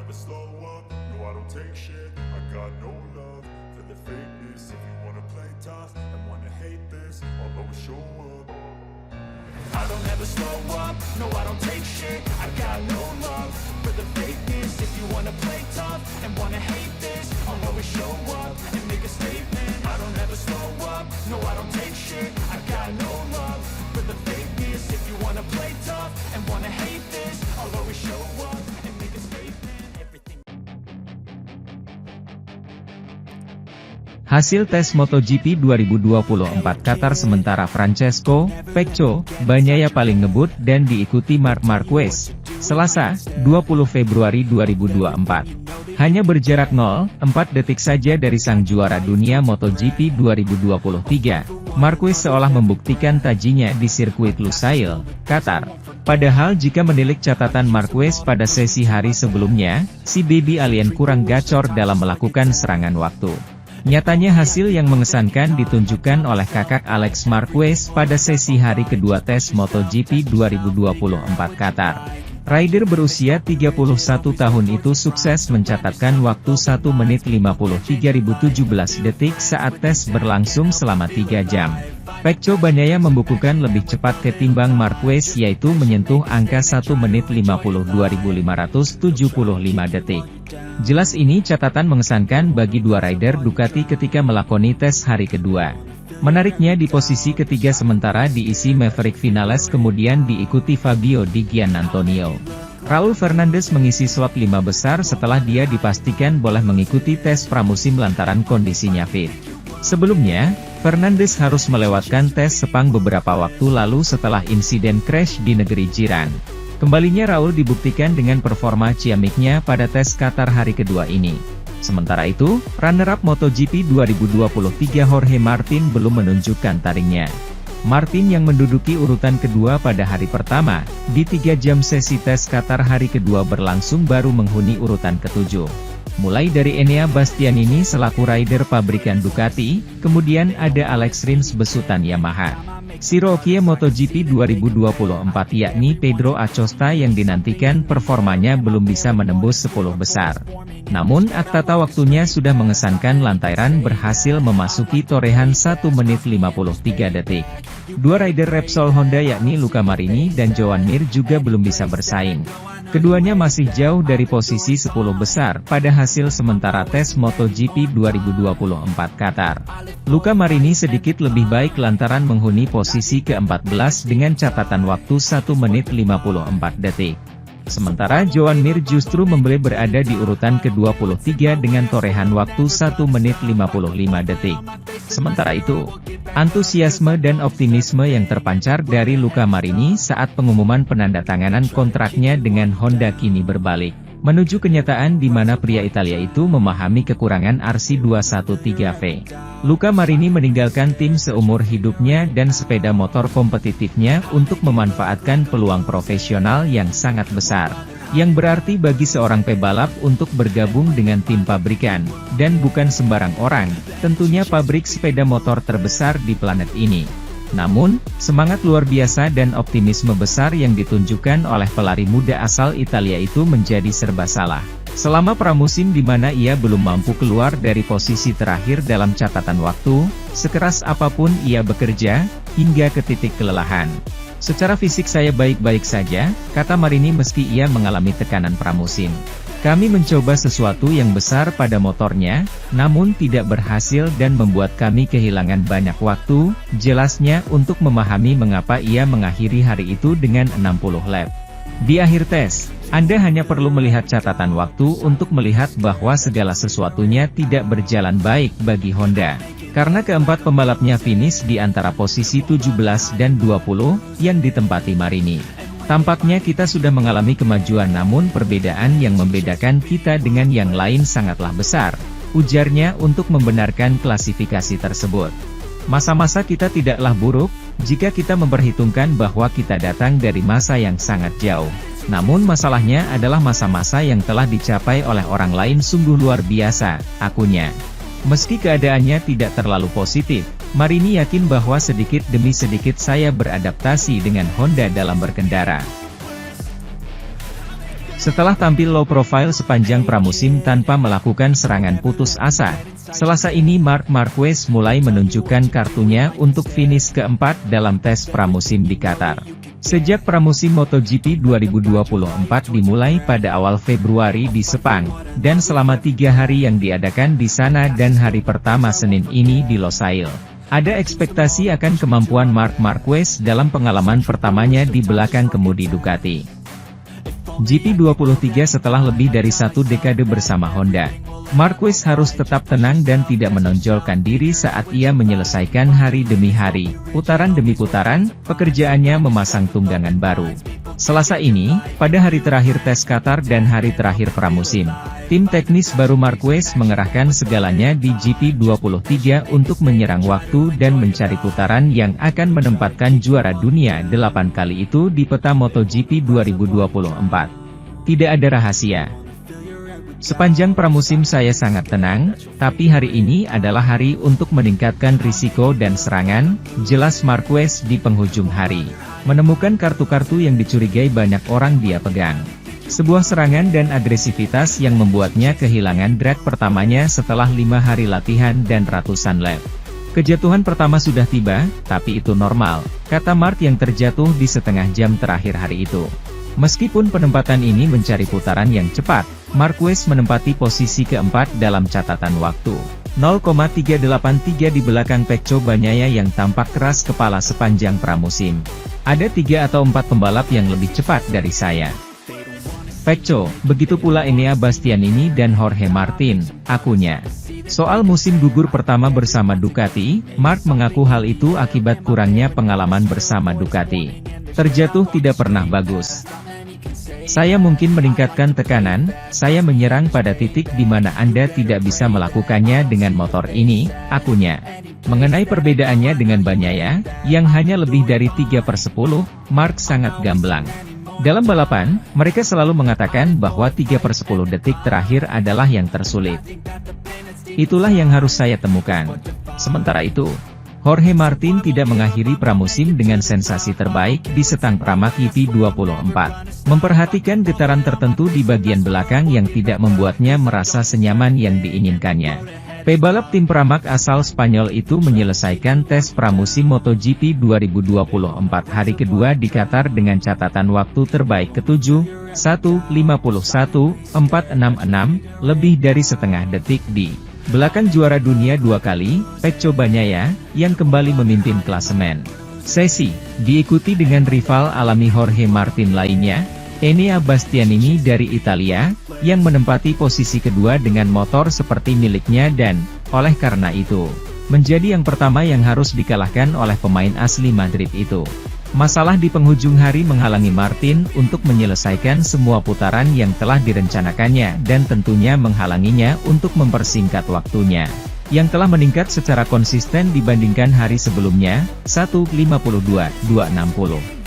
never slow up, no I don't take shit. I got no love for the fakeness. If you wanna play tough and wanna hate this, I'll always show up. I don't ever slow up, no I don't take shit. I got no love for the fakeness. If you wanna play tough and wanna hate this, I'll always show up and make a statement. I don't ever slow up, no I don't take shit. I got no love for the fakeness. If you wanna play tough and wanna hate this, I'll always show up and make a statement. Everything. Hasil tes MotoGP 2024 Qatar sementara Francesco Pecco Bagnaia paling ngebut dan diikuti Marc Marquez. Selasa, 20 Februari 2024. Hanya berjarak 0,4 detik saja dari sang juara dunia MotoGP 2023. Marquez seolah membuktikan tajinya di sirkuit Lusail, Qatar. Padahal jika menilik catatan Marquez pada sesi hari sebelumnya, si baby alien kurang gacor dalam melakukan serangan waktu. Nyatanya hasil yang mengesankan ditunjukkan oleh kakak Alex Marquez pada sesi hari kedua tes MotoGP 2024 Qatar. Rider berusia 31 tahun itu sukses mencatatkan waktu 1 menit 53.017 detik saat tes berlangsung selama 3 jam. Pecco Bagnaia membukukan lebih cepat ketimbang Marquez yaitu menyentuh angka 1 menit 52.575 detik. Jelas ini catatan mengesankan bagi dua rider Ducati ketika melakoni tes hari kedua. Menariknya di posisi ketiga sementara diisi Maverick Vinales kemudian diikuti Fabio Di Giannantonio. Raul Fernandez mengisi slot 5 besar setelah dia dipastikan boleh mengikuti tes pramusim lantaran kondisinya fit. Sebelumnya, Fernandez harus melewatkan tes Sepang beberapa waktu lalu setelah insiden crash di negeri jiran. Kembalinya Raul dibuktikan dengan performa ciamiknya pada tes Qatar hari kedua ini. Sementara itu, runner-up MotoGP 2023 Jorge Martin belum menunjukkan taringnya. Martin yang menduduki urutan kedua pada hari pertama, di 3 jam sesi tes Qatar hari kedua berlangsung baru menghuni urutan ketujuh. Mulai dari Enea Bastianini selaku rider pabrikan Ducati, kemudian ada Alex Rins besutan Yamaha. Si rookie MotoGP 2024 yakni Pedro Acosta yang dinantikan performanya belum bisa menembus 10 besar. Namun aktata waktunya sudah mengesankan lantaran berhasil memasuki torehan 1 menit 53 detik. Dua rider Repsol Honda yakni Luca Marini dan Joan Mir juga belum bisa bersaing. Keduanya masih jauh dari posisi 10 besar pada hasil sementara tes MotoGP 2024 Qatar. Luca Marini sedikit lebih baik lantaran menghuni posisi ke-14 dengan catatan waktu 1 menit 54 detik. Sementara Joan Mir justru berada di urutan ke-23 dengan torehan waktu 1 menit 55 detik. Sementara itu, antusiasme dan optimisme yang terpancar dari Luca Marini saat pengumuman penandatanganan kontraknya dengan Honda kini berbalik menuju kenyataan di mana pria Italia itu memahami kekurangan RC213V. Luca Marini meninggalkan tim seumur hidupnya dan sepeda motor kompetitifnya untuk memanfaatkan peluang profesional yang sangat besar, yang berarti bagi seorang pebalap untuk bergabung dengan tim pabrikan, dan bukan sembarang orang, tentunya pabrik sepeda motor terbesar di planet ini. Namun, semangat luar biasa dan optimisme besar yang ditunjukkan oleh pelari muda asal Italia itu menjadi serba salah. Selama pramusim di mana ia belum mampu keluar dari posisi terakhir dalam catatan waktu, sekeras apapun ia bekerja, hingga ke titik kelelahan. Secara fisik saya baik-baik saja, kata Marini meski ia mengalami tekanan pramusim. Kami mencoba sesuatu yang besar pada motornya, namun tidak berhasil dan membuat kami kehilangan banyak waktu, jelasnya untuk memahami mengapa ia mengakhiri hari itu dengan 60 lap. Di akhir tes, Anda hanya perlu melihat catatan waktu untuk melihat bahwa segala sesuatunya tidak berjalan baik bagi Honda. Karena keempat pembalapnya finish di antara posisi 17 dan 20, yang ditempati Marini. Tampaknya kita sudah mengalami kemajuan namun perbedaan yang membedakan kita dengan yang lain sangatlah besar, ujarnya untuk membenarkan klasifikasi tersebut. Masa-masa kita tidaklah buruk, jika kita memperhitungkan bahwa kita datang dari masa yang sangat jauh. Namun masalahnya adalah masa-masa yang telah dicapai oleh orang lain sungguh luar biasa, akunya. Meski keadaannya tidak terlalu positif, Marini yakin bahwa sedikit demi sedikit saya beradaptasi dengan Honda dalam berkendara. Setelah tampil low profile sepanjang pramusim tanpa melakukan serangan putus asa, Selasa ini Marc Marquez mulai menunjukkan kartunya untuk finish keempat dalam tes pramusim di Qatar. Sejak pramusim MotoGP 2024 dimulai pada awal Februari di Sepang, dan selama 3 hari yang diadakan di sana dan hari pertama Senin ini di Losail. Ada ekspektasi akan kemampuan Marc Marquez dalam pengalaman pertamanya di belakang kemudi Ducati. GP23 setelah lebih dari 1 dekade bersama Honda, Marquez harus tetap tenang dan tidak menonjolkan diri saat ia menyelesaikan hari demi hari, putaran demi putaran, pekerjaannya memasang tunggangan baru. Selasa ini, pada hari terakhir tes Qatar dan hari terakhir pramusim, tim teknis baru Marquez mengerahkan segalanya di GP23 untuk menyerang waktu dan mencari putaran yang akan menempatkan juara dunia 8 kali itu di peta MotoGP 2024. Tidak ada rahasia. Sepanjang pramusim saya sangat tenang, tapi hari ini adalah hari untuk meningkatkan risiko dan serangan, jelas Marquez di penghujung hari. Menemukan kartu-kartu yang dicurigai banyak orang dia pegang. Sebuah serangan dan agresivitas yang membuatnya kehilangan drag pertamanya setelah 5 hari latihan dan ratusan lap. Kejatuhan pertama sudah tiba, tapi itu normal, kata Marc yang terjatuh di setengah jam terakhir hari itu. Meskipun penempatan ini mencari putaran yang cepat, Marquez menempati posisi keempat dalam catatan waktu. 0,383 di belakang Pecco Bagnaia yang tampak keras kepala sepanjang pramusim. Ada 3 atau 4 pembalap yang lebih cepat dari saya. Pecco, begitu pula Enea Bastianini dan Jorge Martin, akunya. Soal musim gugur pertama bersama Ducati, Marc mengaku hal itu akibat kurangnya pengalaman bersama Ducati. Terjatuh tidak pernah bagus. Saya mungkin meningkatkan tekanan, saya menyerang pada titik di mana Anda tidak bisa melakukannya dengan motor ini, akunya. Mengenai perbedaannya dengan Bagnaia, yang hanya lebih dari 3/10, Marc sangat gamblang. Dalam balapan, mereka selalu mengatakan bahwa 3/10 detik terakhir adalah yang tersulit. Itulah yang harus saya temukan. Sementara itu, Jorge Martin tidak mengakhiri pramusim dengan sensasi terbaik di Setang Pramac GP24. Memperhatikan getaran tertentu di bagian belakang yang tidak membuatnya merasa senyaman yang diinginkannya. Pebalap tim Pramac asal Spanyol itu menyelesaikan tes pramusim MotoGP 2024 hari kedua di Qatar dengan catatan waktu terbaik ke-7, 1:51.466, lebih dari setengah detik di belakang juara dunia 2 kali, Pecco Bagnaia, yang kembali memimpin klasemen. Sesi diikuti dengan rival alami Jorge Martin lainnya, Enea Bastianini dari Italia, yang menempati posisi kedua dengan motor seperti miliknya dan, oleh karena itu, menjadi yang pertama yang harus dikalahkan oleh pemain asli Madrid itu. Masalah di penghujung hari menghalangi Martin untuk menyelesaikan semua putaran yang telah direncanakannya dan tentunya menghalanginya untuk mempersingkat waktunya, yang telah meningkat secara konsisten dibandingkan hari sebelumnya, 1:52.260.